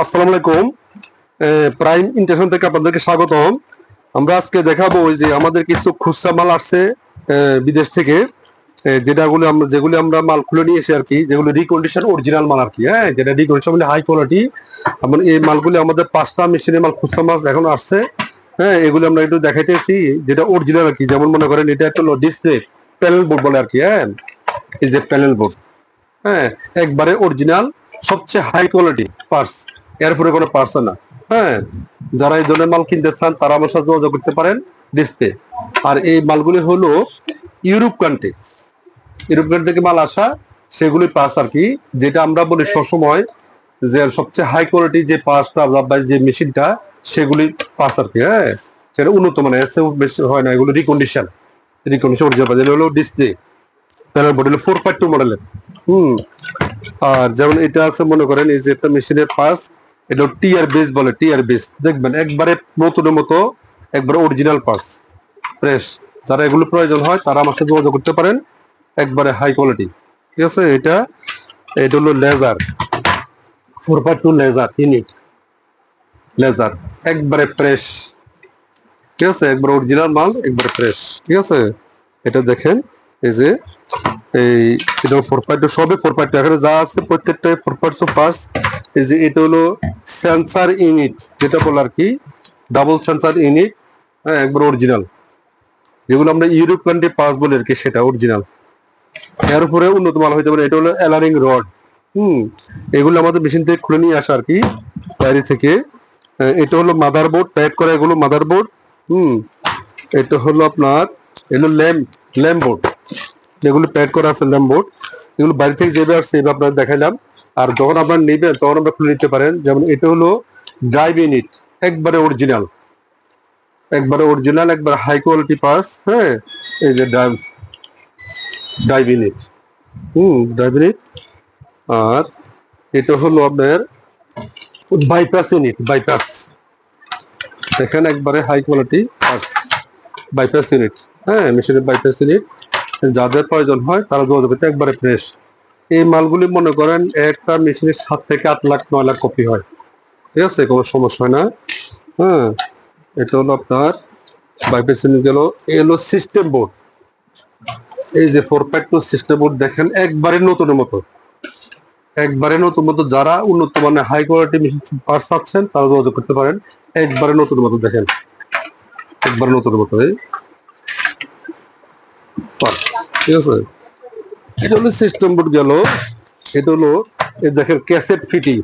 আসসালামু আলাইকুম। Prime international থেকে আপনাদেরকে স্বাগতম। আমরা আজকে দেখাবো ওই যে আমাদের কিছু খুচরা মাল আসছে বিদেশ থেকে, যেগুলি আমরা মাল খুলে নিয়ে এসে আর কি, যেগুলো রিকন্ডিশন অরিজিনাল মাল আর কি, হ্যাঁ, যেটা রিকন্ডিশন মানে হাই কোয়ালিটি। আমরা এই মালগুলি আমাদের 5টা মেশিনের মাল, খুচরা মাল এখন আসছে। হ্যাঁ, এগুলি আমরা একটু দেখাইতেছি যেটা অরিজিনাল আর কি। যেমন মনে করেন এটা একটা ডিসপ্লে প্যানেল বোর্ড বলে আর কি, হ্যাঁ, এই যে প্যানেল বোর্ড, হ্যাঁ, একবারে অরিজিনাল, সবচেয়ে হাই কোয়ালিটি পার্টস, এরপরে কোনো পার্টস না। হ্যাঁ, যারা এই ধরনের মাল কিনতে চান তারা আমার সাথে যোগাযোগ করতে পারেন ডিসপ্লে। আর এই মালগুলি হলো ইউরোপ কান্ট্রি, ইউরোপ কান্ট্রি থেকে মাল আসা, সেগুলি পার্টস আর কি, যেটা আমরা বলি সবসময় যে সবচেয়ে হাই কোয়ালিটি যে পার্টসটা বা যে মেশিনটা, সেগুলি পার্টস আর কি। হ্যাঁ, সেটা উন্নত মানে এসে বেশি হয় না, এগুলো রিকন্ডিশন, রিকন্ডিশন অরিজিনাল হলো ডিসপ্লে প্যানেল বোর্ড হলো 452 মডেলের। আর যেমন এটা আছে মনে করেন এই যে একটা মেশিনের পার্টস, এটা টিআর বেস বলে, টিআর বেস দেখবেন একবারে নতুনের মতো, একবারে অরিজিনাল পার্টস ফ্রেশ। যারা এগুলো প্রয়োজন হয় তারা আমার সাথে যোগাযোগ করতে পারেন, একবারে হাই কোয়ালিটি। ঠিক আছে, এটা এটা হলো লেজার 452 লেজার ইউনিট, লেজার একবারে ফ্রেশ। ঠিক আছে, একবার অরিজিনাল মাল, একবারে ফ্রেশ। ঠিক আছে, এটা দেখেন এই যে এই এটা 4.2, সবই 4.2, এখানে যা আছে প্রত্যেকটাই 4.2 পার্টস। এই যে এটা হলো সেন্সার ইউনিট, যেটা বলে আর কি ডাবল সেন্সার ইউনিট, হ্যাঁ, একবার অরিজিনাল, যেগুলো আমরা ইউরোপ কান্ট্রি পার্টস বলি আর কি, সেটা অরিজিনাল। এর উপরে উন্নত মাল হইতে পারে এটা হলো এলারিং রড। এগুলো আমাদের মেশিন থেকে খুলে নিয়ে আসা আর কি, বাইরে থেকে। এটা হলো মাদারবোর্ড, প্যাক করা, এগুলো মাদারবোর্ড। এটা হলো আপনার এগুলো ল্যাম্প বোর্ড, যেগুলো প্যাড করা আছে ল্যাম্প বোর্ড, এগুলো বাইরে থেকে যেভাবে আসছে এভাবে আপনার দেখাইলাম। আর যখন আপনার নেবেন তখন আমরা খুলে নিতে পারেন। যেমন এটা হলো ড্রাইভ ইউনিট, একবারে অরিজিনাল, একবারে অরিজিনাল, একবার হাই কোয়ালিটি পার্টস। হ্যাঁ, এই যে ড্রাইভ ইউনিট, ড্রাইভ ইউনিট। আর এটা হলো আপনার বাইপাস ইউনিট, বাইপাস, দেখেন একবারে high quality parts, bypass unit. হ্যাঁ, মেশিনের বাইপাস ইউনিট, যাদের প্রয়োজন হয় তারা যোগাযোগ করতে, একবারে ফ্রেশ। এই মালগুলি মনে করেন একটা মেশিনের 7 থেকে 8 লাখ 9 লাখ কপি হয়। ঠিক আছে, কোনো সমস্যা হয় না। হ্যাঁ, এটা হলো আপনার বাইপাস ইউনিট গেল। এলো সিস্টেম বোর্ড, এই যে 4.2 সিস্টেম বোর্ড দেখেন একবারে নতুনের মতো, একবারে নতুন মতো। যারা উন্নত মানে হাই কোয়ালিটি মেশিন পার্টস চাচ্ছেন তারা যোগাযোগ করতে পারেন, একবারে নতুন মতো দেখেন, একবারে নতুন মতো এই পার্টস। ঠিক আছে, এটা হলো সিস্টেম বোর্ড গেল। এটা হলো এই দেখেন ক্যাসেট ফিটিং,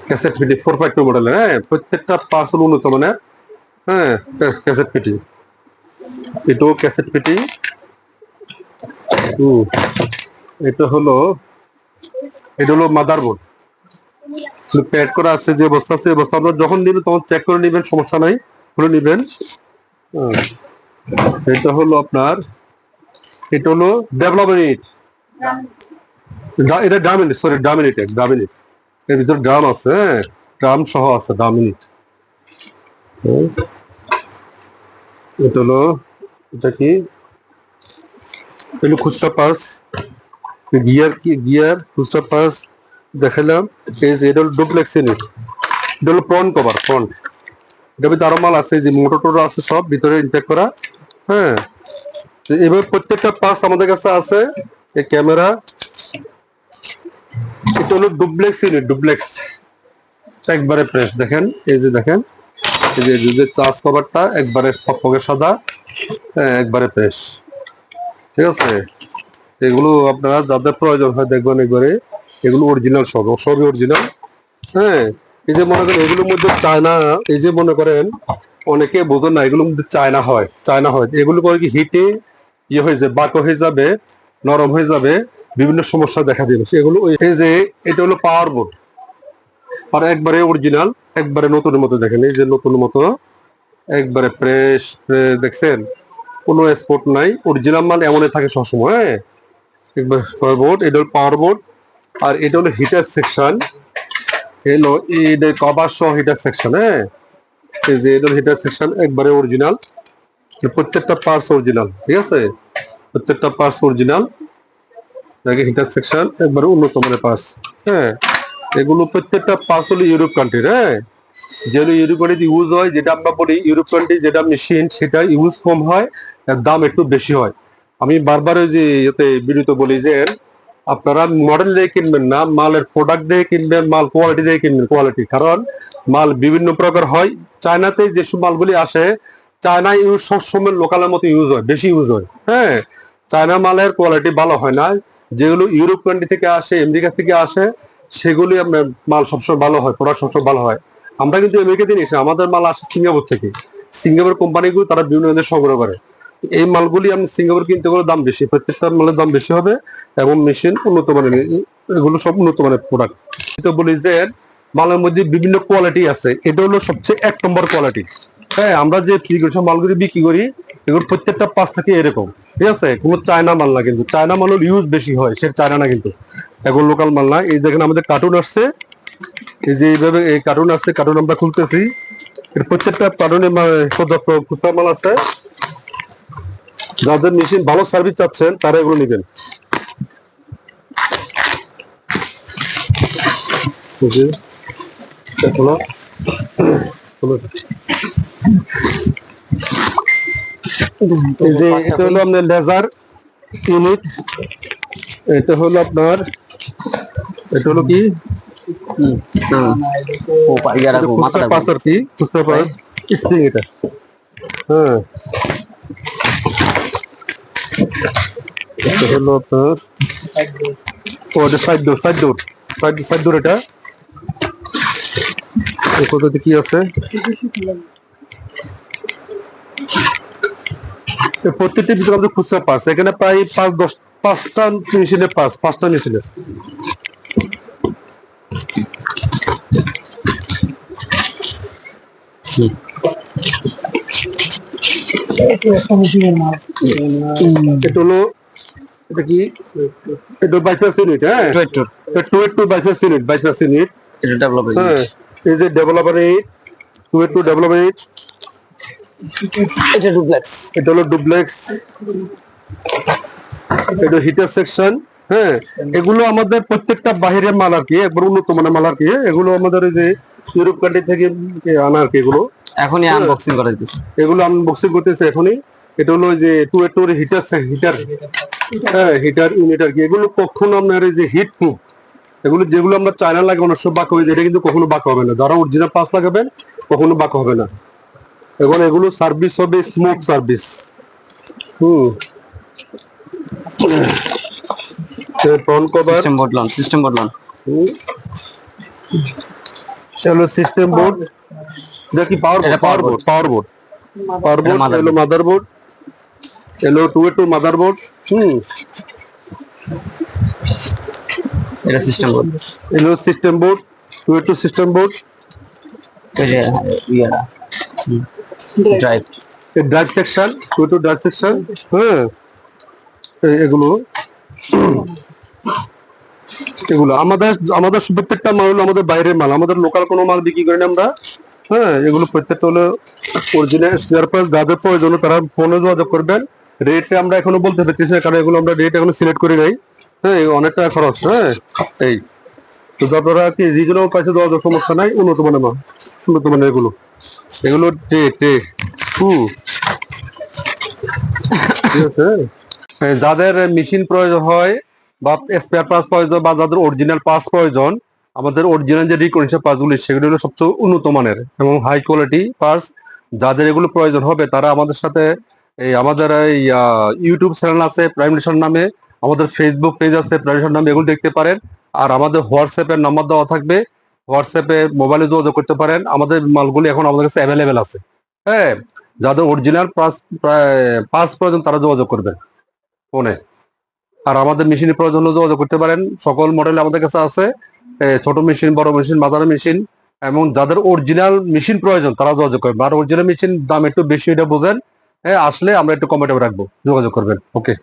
ক্যাসেট ফিটিং 4.2 মডেলের, হ্যাঁ, প্রত্যেকটা পার্টস হলো উন্নত মানের। হ্যাঁ, ক্যাসেট ফিটিং, এটাও ক্যাসেট ফিটিং। এটা হলো মাদারবোর্ড, প্যাড করা আছে, যে অবস্থা আছে অবস্থা আপনার যখন নেবেন তখন চেক করে নেবেন, সমস্যা নাই, খুলে নেবেন। এটা হলো আপনার, এটা হলো ডেভেলপমেন্ট, এটা ডামিনিট, সরি ডামিনিট, ডামিনিট, এর ভিতরে ড্রাম আছে, হ্যাঁ, ড্রাম সহ আছে ডামিনিট। এটা হলো, এটা কি, এগুলো খুচরা পার্স, গিয়ার, কি গিয়ার খুচরা পার্স দেখালাম। এই যে এটা হলো ডুপ্লেক্স ইউনিট, এটা হলো ফ্রন্ট কভার, ফ্রন্ট, এটা ভিতরে আরো মাল আছে, যে মোটর টোটর আছে সব ভিতরে ইনটেক করা। হ্যাঁ, এবার প্রত্যেকটা পার্স আমাদের কাছে আছে। এই ক্যামেরা, এটা হলো ডুপ্লেক্স ইউনিট, ডুপ্লেক্স একবারে ফ্রেশ, দেখেন এই যে দেখেন এই যে চার্জ কভারটা একবারে ফকফকে সাদা, একবারে ফ্রেশ। ঠিক আছে, এগুলো আপনারা যাদের প্রয়োজন হয় দেখবেন একবারে, এগুলো অরিজিনাল, সবই অরিজিনাল। হ্যাঁ, এই যে মনে করেন এগুলোর মধ্যে চায়না, এই যে মনে করেন অনেকে বোঝেন না, এগুলোর মধ্যে চায়না হয়, চায়না হয়, এগুলো করে কি হিটে ইয়ে হয়ে যাবে, বাঁকা হয়ে যাবে, নরম হয়ে যাবে, বিভিন্ন সমস্যা দেখা দেবে এগুলো। এই যে এটা হলো পাওয়ার বোর্ড, আর একবারে অরিজিনাল, একবারে নতুনের মতো, দেখেন এই যে নতুন মতো, একবারে ফ্রেশ, দেখছেন, কোনো স্পট নাই, অরিজিনাল মাল এমনই থাকে সবসময়। হ্যাঁ, একবার পাওয়ার বোর্ড, এটা হলো পাওয়ার বোর্ড। আর এটা হলো হিটার সেকশন, এলো এই কভার সহ হিটার সেকশন। হ্যাঁ, এই যে এটা হিটার সেকশন একবারে অরিজিনাল, প্রত্যেকটা পার্টস অরিজিনাল। ঠিক আছে, প্রত্যেকটা পার্টস অরিজিনাল, দেখে হিটার সেকশন একবারে উন্নত মানের পার্টস। হ্যাঁ, এগুলো প্রত্যেকটা পার্টস হলো ইউরোপ কান্ট্রির, হ্যাঁ, যেগুলো ইউরোপ কান্ট্রিতে ইউজ হয়, যেটা আমরা বলি ইউরোপ কান্ট্রি যেটা মেশিন সেটা ইউজ কম হয়, এর দাম একটু বেশি হয়। আমি বারবার ওই যে এতে বিরত বলি যে আপনারা মডেল দিয়ে কিনবেন না, মালের প্রোডাক্ট দিয়ে কিনবেন, মাল কোয়ালিটি দিয়ে কিনবেন, কোয়ালিটি। কারণ মাল বিভিন্ন প্রকার হয়। চায়নাতে যেসব মালগুলি আসে, চায়না ইউজ সবসময় লোকালের মতো ইউজ হয়, বেশি ইউজ হয়, হ্যাঁ। চায়না মালের কোয়ালিটি ভালো হয় না। যেগুলো ইউরোপ কান্ট্রি থেকে আসে, আমেরিকা থেকে আসে, সেগুলি আপনার মাল সবসময় ভালো হয়, প্রোডাক্ট সবসময় ভালো হয়। আমরা কিন্তু আমেরিকাতে নিয়েছি, আমাদের মাল আসে সিঙ্গাপুর থেকে। সিঙ্গাপুর কোম্পানিগুলো তারা বিভিন্ন দেশ সংগ্রহ করে। এই মালগুলি আমি সিঙ্গাপুর কিনতে গেলে দাম বেশি, প্রত্যেকটা মালের দাম বেশি হবে এবং মেশিন উন্নত মানের, এগুলো সব উন্নত মানের প্রোডাক্ট। তো বলি যে মালের মধ্যে বিভিন্ন কোয়ালিটি আছে, এটা হলো সবচেয়ে 1 নম্বর কোয়ালিটি। হ্যাঁ, আমরা যে প্রিকশন মালগুলি বিক্রি করি এগুলো প্রত্যেকটা পাঁচ থাকে এরকম, ঠিক আছে। কোনো চায়না মাল না, কিন্তু চায়না মাল ইউজ বেশি হয়, সে চায়না না, কিন্তু এখন লোকাল মাল না। এই দেখেন আমাদের কার্টুন আসছে, এই যে এইভাবে এই কার্টুন আসছে, কার্টুন আমরা খুলতেছি। এর প্রত্যেকটা কার্টুনে খুচরা মাল আছে। যাদের মেশিন ভালো সার্ভিস চাচ্ছেন তারা এগুলো নেবেন। এই যে এটা হলো আপনার লেজার ইউনিট, এটা হলো আপনার, এটা হলো কি স্প্রিং, এটা, হ্যাঁ, এটা হলো আপনার সাইড ডোর, এটা কততে কি আছে। প্রত্যেকটি ভিতরে আমাদের খুচরা পার্স, এখানে প্রায় 5-10 মেশিনের পার্স, 5টা মেশিনের। এটা হলো, এটা কি, এটা বাইপাস ইউনিট, হ্যাঁ, 282 বাইপাস ইউনিট, এটা ডেভেলপার, হ্যাঁ, এই যে ডেভেলপার ইউনিট, 282 ডেভেলপার ইউনিট। এটা ডুপ্লেক্স, এটা হলো ডুপ্লেক্স। এটা হিটার সেকশন, হ্যাঁ। এগুলো আমাদের প্রত্যেকটা বাহিরের মাল আর কি, একবার উন্নত মানের মাল আর কি। এগুলো আমাদের এই যে ইউরোপ কান্ট্রি থেকে আনা আর কি। এগুলো এখনই আনবক্সিং করা হচ্ছে, এগুলো আনবক্সিং করতেছে এখনই। এটা হলো যে 282 হিটার, হ্যাঁ, হিটার ইউনিট আর কি। এগুলো কখনো আপনার এই যে হিট প্রুফ, এগুলো যেগুলো আমরা চায়না লাগে অনেক সব বাঁকা হয়ে যায়, এটা কিন্তু কখনো বাঁকা হবে না। যারা অরিজিনাল পাস লাগাবেন কখনো বাঁকা হবে না। এখন এগুলো সার্ভিস হবে স্মোক সার্ভিস। সিস্টেম বোর্ড, এটা কি পাওয়ার বোর্ড, এলো মাদারবোর্ড, এলো 282 মাদারবোর্ড, এটা সিস্টেম বোর্ড, এলো সিস্টেম বোর্ড, 282 সিস্টেম বোর্ড। এই যে ড্রাইভ সেকশন, 282 ড্রাইভ সেকশন, হ্যাঁ। এগুলো আমাদের প্রত্যেকটা মাল হলো আমাদের বাইরের মাল, আমাদের লোকাল কোনো মাল বিক্রি করি না আমরা, হ্যাঁ। এগুলো প্রত্যেকটা হলো অরিজিনাল স্পেয়ার পার্টস। যাদের প্রয়োজন তারা ফোনে যোগাযোগ করবেন। রেট আমরা এখনো বলতে পারতেছি না, কারণ এগুলো আমরা রেট এখনো সিলেক্ট করি নাই, হ্যাঁ। অনেক টাকা খরচ, হ্যাঁ। এই তো আপনারা কি রিজনেবল প্রাইসে যোগাযোগ, সমস্যা নাই। উন্নত মানের মাল, উন্নত মানের এগুলো টে ঠিক আছে। যাদের মেশিন প্রয়োজন হয় বা স্পেয়ার পার্টস প্রয়োজন বা যাদের অরিজিনাল পার্টস প্রয়োজন, আমাদের অরিজিনাল যে রিকন্ডিশন পার্টসগুলি সেগুলো হলো সবচেয়ে উন্নত মানের এবং হাই কোয়ালিটি পার্টস। যাদের এগুলো প্রয়োজন হবে তারা আমাদের সাথে আমাদের এই ইউটিউব চ্যানেল আছে প্রাইম ডিশন নামে, আমাদের ফেসবুক পেজ আছে প্রাইম ডিশন নামে, এগুলো দেখতে পারেন। আর আমাদের হোয়াটসঅ্যাপের নাম্বার দেওয়া থাকবে, হোয়াটসঅ্যাপে মোবাইলে যোগাযোগ করতে পারেন। আমাদের মালগুলি এখন আমাদের কাছে অ্যাভেলেবেল আছে, হ্যাঁ। যাদের অরিজিনাল পার্টস প্রয়োজন তারা যোগাযোগ করবেন ফোনে। আর আমাদের মেশিনের প্রয়োজন যোগাযোগ করতে পারেন, সকল মডেল আমাদের কাছে আছে, ছোট মেশিন, বড় মেশিন, মাঝারি মেশিন। এবং যাদের অরিজিনাল মেশিন প্রয়োজন তারা যোগাযোগ করবেন। আর অরিজিনাল মেশিন দাম একটু বেশি, এটা বোঝেন, আসলে আমরা একটু কমেন্টে রাখবো, যোগাযোগ করবেন। ওকে।